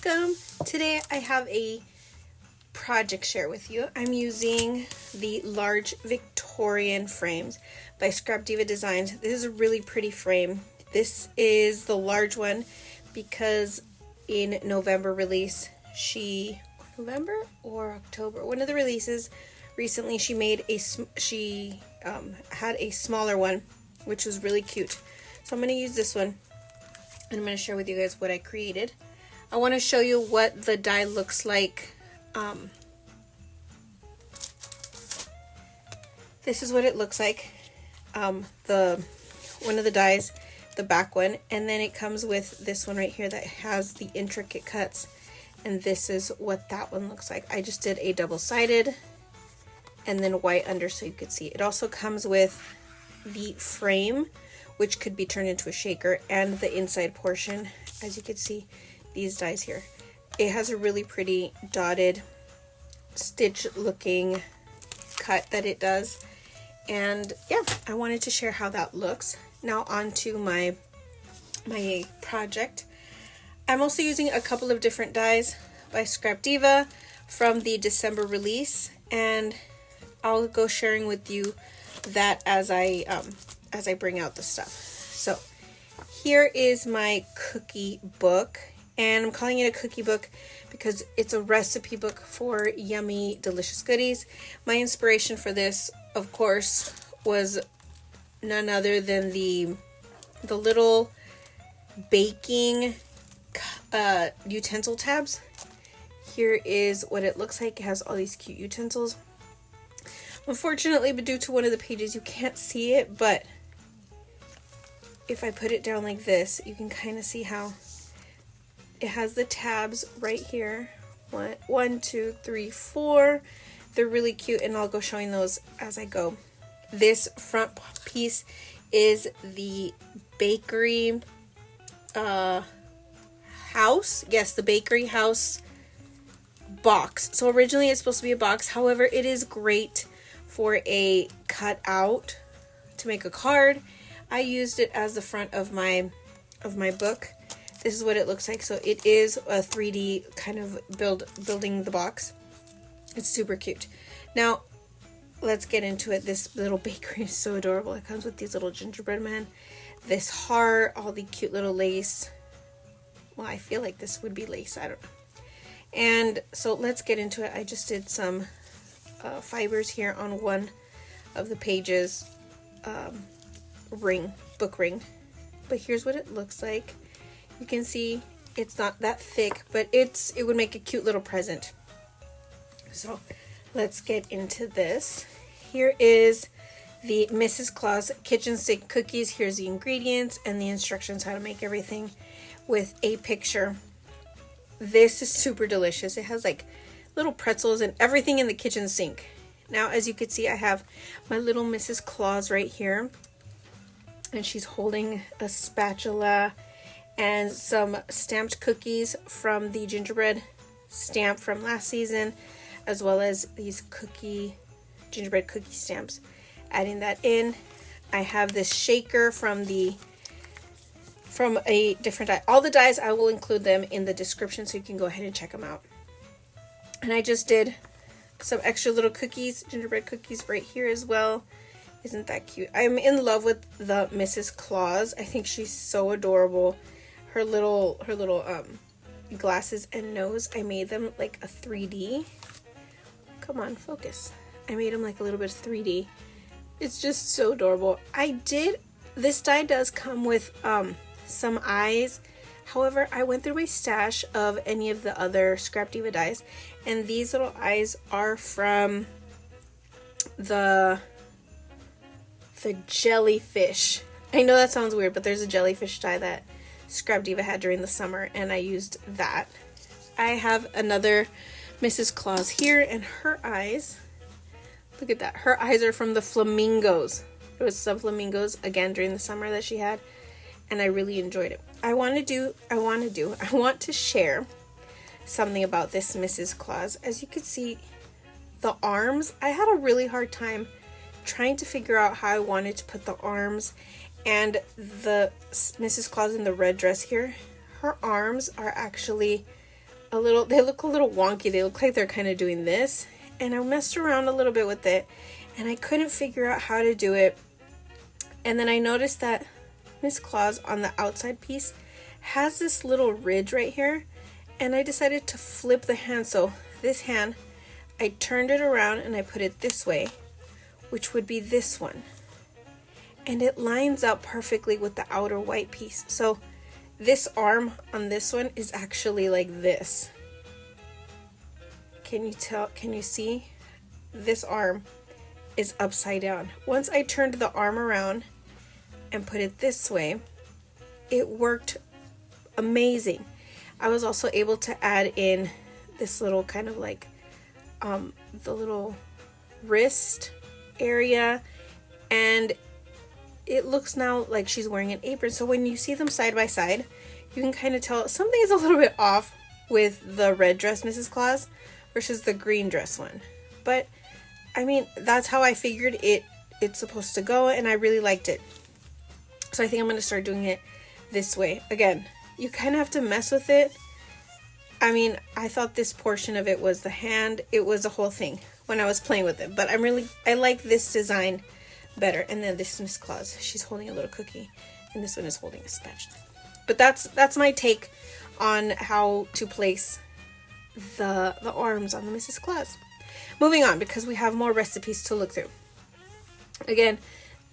welcome. Today I have a project share with you. I'm using the large Victorian frames by ScrapDiva Designs. This is a really pretty frame. This is the large one because in November release, November or October, one of the releases recently, she had a smaller one, which was really cute. So I'm going to use this one, and I'm going to share with you guys what I created. I want to show you what the die looks like. This is what it looks like. One of the dies, the back one, and then it comes with this one right here that has the intricate cuts, and this is what that one looks like. I just did a double-sided and then white under so you could see. It also comes with the frame, which could be turned into a shaker, and the inside portion, as you can see, these dies here. It has a really pretty dotted stitch looking cut that it does, and yeah, I wanted to share how that looks. Now on to my project. I'm also using a couple of different dies by ScrapDiva from the December release, and I'll go sharing with you that as I bring out the stuff. So here is my cookie book, and I'm calling it a cookie book because it's a recipe book for yummy, delicious goodies. My inspiration for this, of course, was none other than the little baking utensil tabs. Here is what it looks like. It has all these cute utensils. Unfortunately, but due to one of the pages, you can't see it, but if I put it down like this, you can kind of see how it has the tabs right here. 1, 2, 3, 4. They're really cute, and I'll go showing those as I go. This front piece is the bakery house. Yes, the bakery house box. So originally it's supposed to be a box. However, it is great for a cutout to make a card. I used it as the front of my book. This is what it looks like. So it is a 3D kind of building the box. It's super cute. Now let's get into it. This little bakery is so adorable. It comes with these little gingerbread men, this heart, all the cute little lace. Well, I feel like this would be lace. I don't know. And so let's get into it. I just did some fibers here on one of the pages, book ring. But here's what it looks like. You can see it's not that thick, but it would make a cute little present. So let's get into this. Here is the Mrs. Claus kitchen sink cookies. Here's the ingredients and the instructions how to make everything with a picture. This is super delicious. It has like little pretzels and everything in the kitchen sink. Now, as you can see, I have my little Mrs. Claus right here, and she's holding a spatula and some stamped cookies from the gingerbread stamp from last season, as well as these gingerbread cookie stamps. Adding that in, I have this shaker from a different die. All the dies, I will include them in the description so you can go ahead and check them out. And I just did some extra little cookies, gingerbread cookies right here as well. Isn't that cute? I'm in love with the Mrs. Claus. I think she's so adorable. Her little glasses and nose, I made them like a 3D. Come on, focus. I made them like a little bit of 3D. It's just so adorable. This die does come with some eyes. However, I went through my stash of any of the other ScrapDiva dies, and these little eyes are from the jellyfish. I know that sounds weird, but there's a jellyfish die that ScrapDiva had during the summer, and I used that. I have another Mrs. Claus here, and her eyes, look at that. Her eyes are from the flamingos. There was some flamingos, again, during the summer that she had, and I really enjoyed it. I want to share something about this Mrs. Claus. As you can see, the arms, I had a really hard time trying to figure out how I wanted to put the arms, and the Mrs. Claus in the red dress here, her arms are actually they look a little wonky. They look like they're kind of doing this. And I messed around a little bit with it and I couldn't figure out how to do it. And then I noticed that Miss Claus on the outside piece has this little ridge right here. And I decided to flip the hand. So this hand, I turned it around and I put it this way, which would be this one. And it lines up perfectly with the outer white piece. So this arm on this one is actually like this. Can you tell? Can you see? This arm is upside down. Once I turned the arm around and put it this way, it worked amazing. I was also able to add in this little kind of like the little wrist area, and it looks now like she's wearing an apron. So when you see them side by side, you can kind of tell something is a little bit off with the red dress Mrs. Claus versus the green dress one. But I mean, that's how I figured it's supposed to go, and I really liked it. So I think I'm going to start doing it this way. Again, you kind of have to mess with it. I mean, I thought this portion of it was the hand. It was a whole thing when I was playing with it. But I like this design better. And then this is Miss Claus. She's holding a little cookie. And this one is holding a spatula. But that's my take on how to place the arms on the Mrs. Claus. Moving on, because we have more recipes to look through. Again,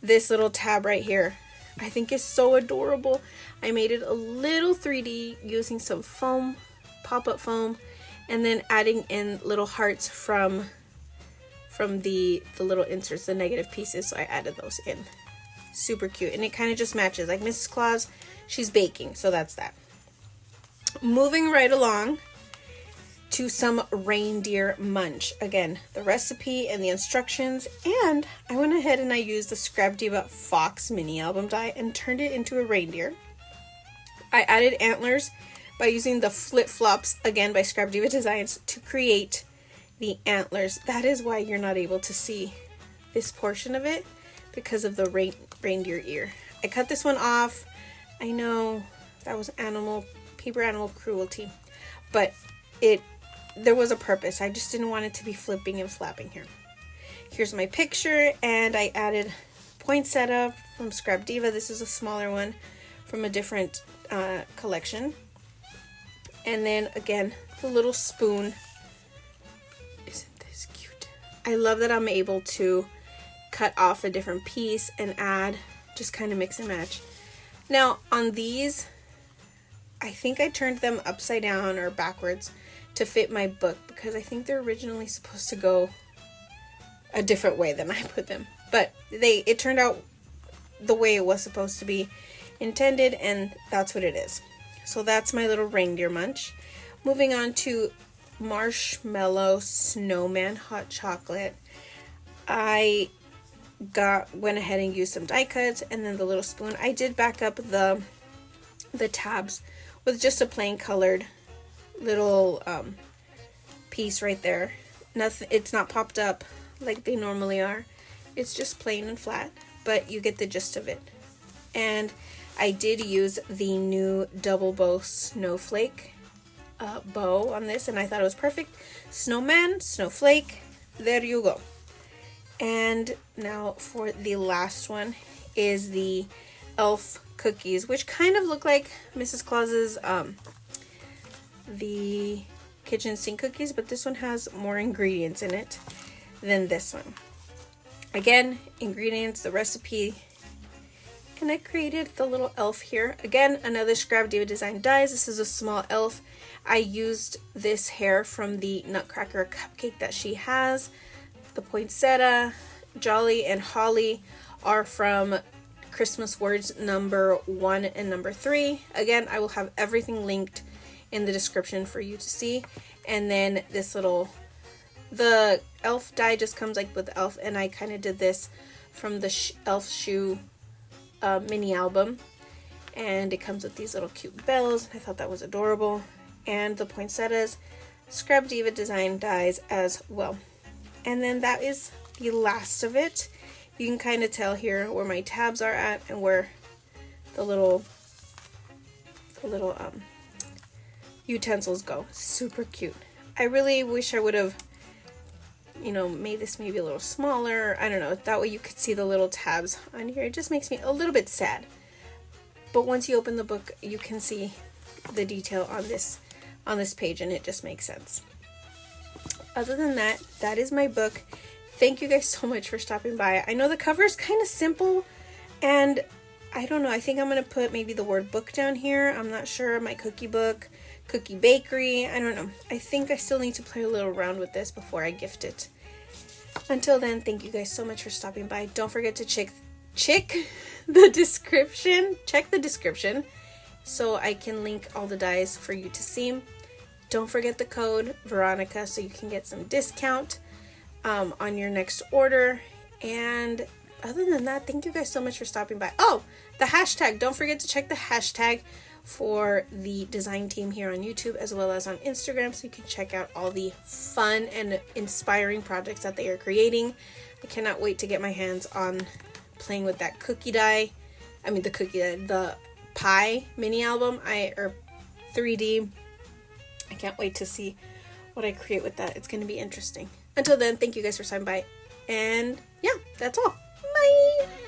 this little tab right here, I think is so adorable. I made it a little 3D using some foam, pop-up foam, and then adding in little hearts from the little inserts, the negative pieces. So I added those in. Super cute. And it kind of just matches. Like Mrs. Claus, she's baking. So that's that. Moving right along to some reindeer munch. Again, the recipe and the instructions. And I went ahead and I used the ScrapDiva Fox mini album die and turned it into a reindeer. I added antlers by using the flip-flops, again by ScrapDiva Designs, to create the antlers. That is why you're not able to see this portion of it, because of the reindeer ear. I cut this one off. I know that was paper animal cruelty, but there was a purpose. I just didn't want it to be flipping and flapping here. Here's my picture, and I added poinsettia from ScrapDiva. This is a smaller one from a different collection. And then again, the little spoon. Isn't this cute? I love that I'm able to cut off a different piece and add, just kind of mix and match. Now on these, I think I turned them upside down or backwards to fit my book, because I think they're originally supposed to go a different way than I put them. But it turned out the way it was supposed to be intended, and that's what it is. So that's my little reindeer munch. Moving on to marshmallow snowman hot chocolate. I went ahead and used some die cuts and then the little spoon. I did back up the tabs with just a plain colored little piece right there. Nothing, it's not popped up like they normally are. It's just plain and flat, but you get the gist of it. And I did use the new double bow snowflake bow on this, and I thought it was perfect. Snowman, snowflake, there you go. And now for the last one is the elf cookies, which kind of look like Mrs. Claus's the kitchen sink cookies, but this one has more ingredients in it than this one. Again, ingredients, the recipe, and I created the little elf here. Again, another ScrapDiva Design dies. This is a small elf. I used this hair from the Nutcracker cupcake that she has. The poinsettia, Jolly, and Holly are from Christmas Words number 1 and number 3. Again, I will have everything linked in the description for you to see. And then this the elf die just comes like with the elf, and I kind of did this from the elf shoe mini album, and it comes with these little cute bells. I thought that was adorable. And the poinsettias, ScrapDiva Design dies as well. And then that is the last of it. You can kind of tell here where my tabs are at utensils go. Super cute. I really wish I would have, you know, made this maybe a little smaller. I don't know. That way you could see the little tabs on here. It just makes me a little bit sad. But once you open the book, you can see the detail on this page, and it just makes sense. Other than that, that is my book. Thank you guys so much for stopping by. I know the cover is kind of simple, and I don't know. I think I'm going to put maybe the word book down here. I'm not sure. My cookie book, cookie bakery. I don't know. I think I still need to play a little around with this before I gift it. Until then, thank you guys so much for stopping by. Don't forget to check the description. Check the description so I can link all the dies for you to see. Don't forget the code Veronica so you can get some discount on your next order. And other than that, thank you guys so much for stopping by. Oh, the hashtag. Don't forget to check the hashtag for the design team here on YouTube as well as on Instagram so you can check out all the fun and inspiring projects that they are creating. I cannot wait to get my hands on playing with that cookie die. I mean the pie mini album or 3D. I can't wait to see what I create with that. It's going to be interesting. Until then, thank you guys for stopping by. And yeah, that's all. Bye!